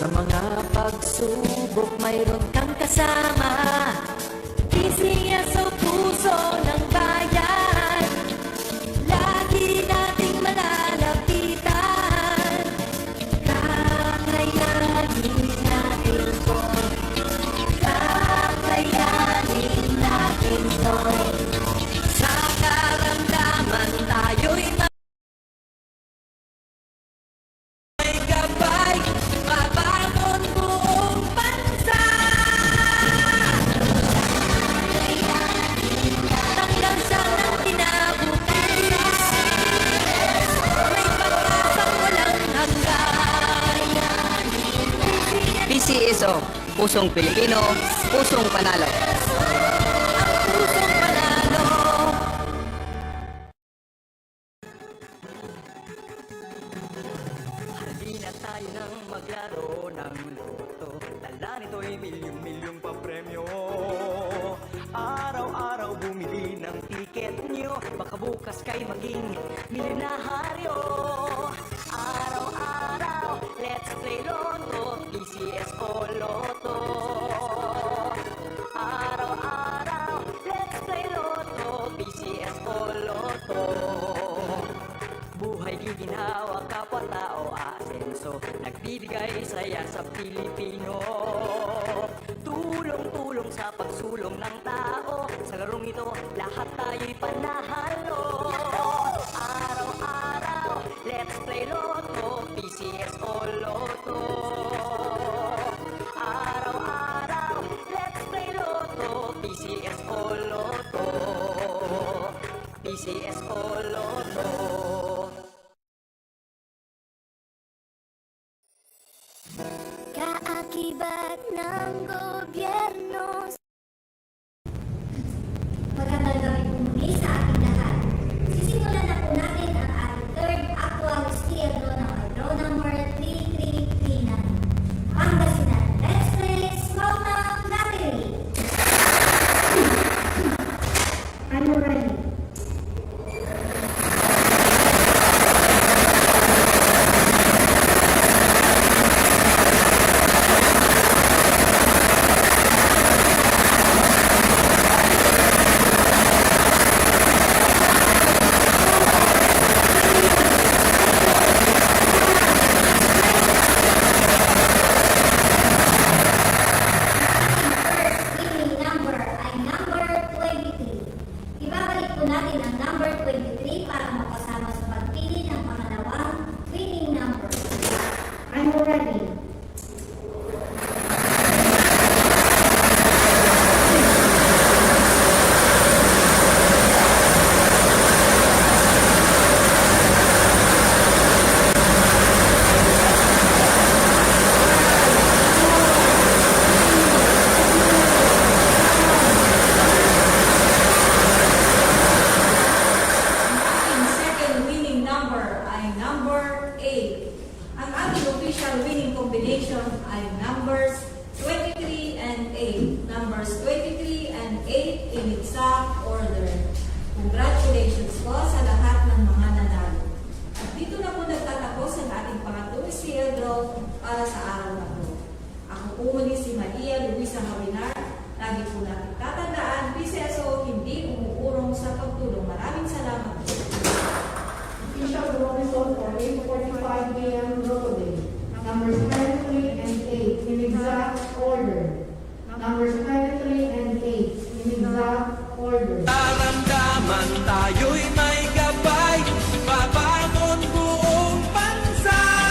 Sa mga pagsubok mayroon kang kasama. PCSO, puso ng bayan, lagi nating malalapitan. Kakayanin natin to, kakayanin natin to. Sa karamdaman tayo'y may gabay, mabangon buong bansa. Tanglansan ng kinabukasan, may pag-asang walang hanggan. PCSO, pusong Pilipino, pusong panalo. Ang pusong panalo. Halina tayo nang maglaro ng loto. Dala nito'y milyong-milyong papremyo. Araw-araw bumili ng tiket nyo, baka bukas kay maging milyonaryo. Araw-araw, let's play Lotto, PCSO Lotto. Araw-araw, let's play Lotto, PCSO Lotto. Buhay giginhawa, kapwa-tao asenso, nagbibigay saya sa Pilipino. Tulong-tulong sa pagsulong ng tao, sa larong ito lahat tayo'y panahalo. Araw-araw, let's play Lotto, PCSO Lotto. Araw-araw, let's play Lotto, PCSO Lotto. PCSO Lotto. Kaakibat ng gobyerno. Magandang gabi po muli sa ating lahat. Sisimulan na po natin ang ating third actual steer ng row number 3339. Pangasinan. Let's play Small Town Lottery. I'm ready. Winning number ay number 23. Ibabalik po natin ang number 23 para makasama sa pagpili ng pangalawang winning number. I'm ready. Ang second winning number ay number 8. Ang ating official winning combination ay numbers 23 and 8. Numbers 23 and 8 in exact order. Congratulations po sa lahat ng mga nanalo. At dito na po nagtatapos ang ating pangatlong steer draw para sa araw na po. Ako po muli si Maria Luisa Hawinar. Lagi po natin tatandaan, PCSO hindi umuurong sa pagtulong. Maraming salamat po. Official draw result for 8:45 p.m. Rotoday. Numbers 23 and 8 in exact order. Numbers 23 and 8 in exact order. Karamdaman tayo.